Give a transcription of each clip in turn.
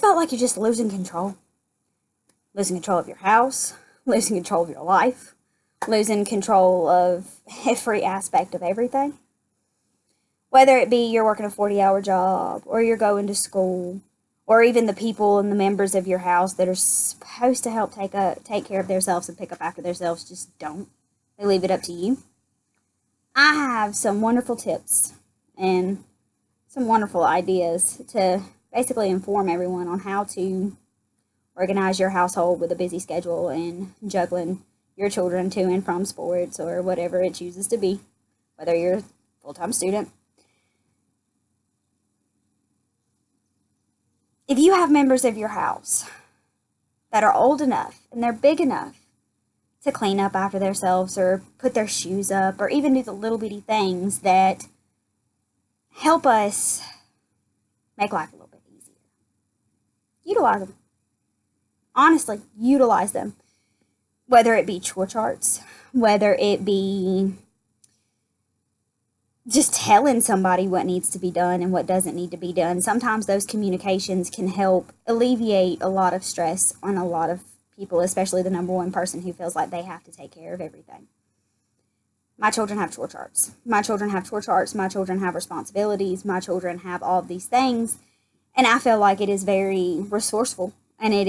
felt like you're just losing control? Losing control of your house, losing control of your life, losing control of every aspect of everything? Whether it be you're working a 40-hour job, or you're going to school, or even the people and the members of your house that are supposed to help take care of themselves and pick up after themselves just don't. They leave it up to you. I have some wonderful tips and some wonderful ideas to basically inform everyone on how to organize your household with a busy schedule and juggling your children to and from sports or whatever it chooses to be, whether you're a full-time student. If you have members of your house that are old enough and they're big enough to clean up after themselves or put their shoes up or even do the little bitty things that help us make life a little bit easier, utilize them. Honestly, utilize them. Whether it be chore charts, whether it be just telling somebody what needs to be done and what doesn't need to be done. Sometimes those communications can help alleviate a lot of stress on a lot of people, especially the number one person who feels like they have to take care of everything. My children have chore charts. My children have chore charts. My children have responsibilities. My children have all of these things. And I feel like it is very resourceful, and it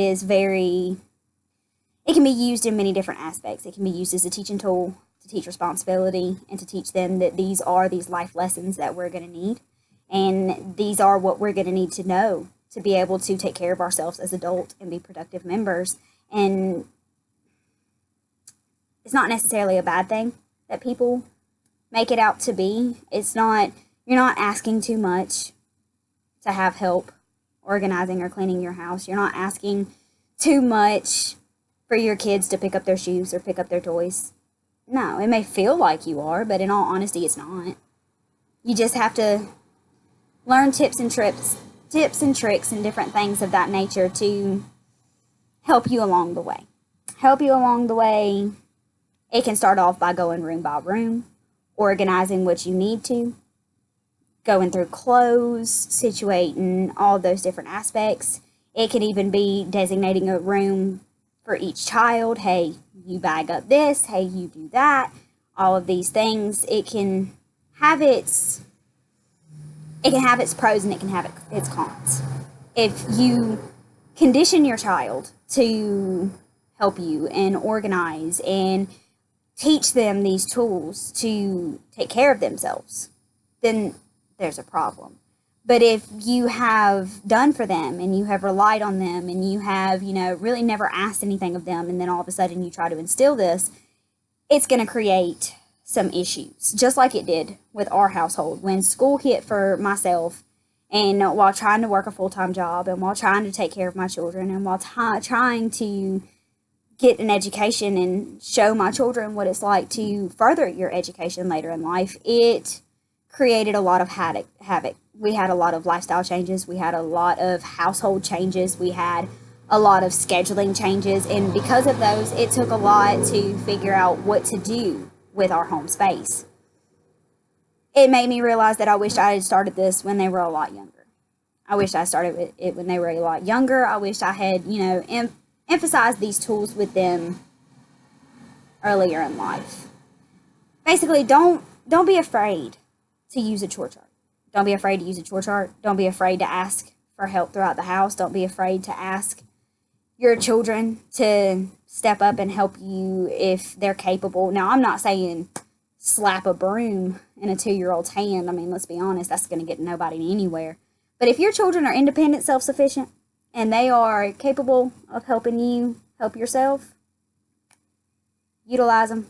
can be used in many different aspects. It can be used as a teaching tool, to teach responsibility, and to teach them that these are these life lessons that we're going to need. And these are what we're going to need to know to be able to take care of ourselves as adults and be productive members. And it's not necessarily a bad thing that people make it out to be. You're not asking too much to have help organizing or cleaning your house. You're not asking too much for your kids to pick up their shoes or pick up their toys. No, it may feel like you are, but in all honesty, it's not. You just have to learn tips and tricks and different things of that nature to help you along the way. It can start off by going room by room, organizing what you need to, going through clothes, situating all those different aspects. It can even be designating a room for each child. Hey, you bag up this. Hey, you do that. All of these things. It can have its pros and it can have its cons. If you condition your child to help you and organize and teach them these tools to take care of themselves, then there's a problem. But if you have done for them and you have relied on them and you have, really never asked anything of them, and then all of a sudden you try to instill this, it's going to create some issues, just like it did with our household. When school hit for myself, and while trying to work a full-time job and while trying to take care of my children and while trying to get an education and show my children what it's like to further your education later in life, it created a lot of havoc. We had a lot of lifestyle changes. We had a lot of household changes. We had a lot of scheduling changes. And because of those, it took a lot to figure out what to do with our home space. It made me realize that I wished I had started this when they were a lot younger. I wished I started it when they were a lot younger. I wished I had, emphasized these tools with them earlier in life. Basically, don't be afraid to use a chore chart. Don't be afraid to use a chore chart. Don't be afraid to ask for help throughout the house. Don't be afraid to ask your children to step up and help you if they're capable. Now, I'm not saying slap a broom in a 2-year-old's hand. I mean, let's be honest, that's going to get nobody anywhere. But if your children are independent, self-sufficient, and they are capable of helping you help yourself, utilize them.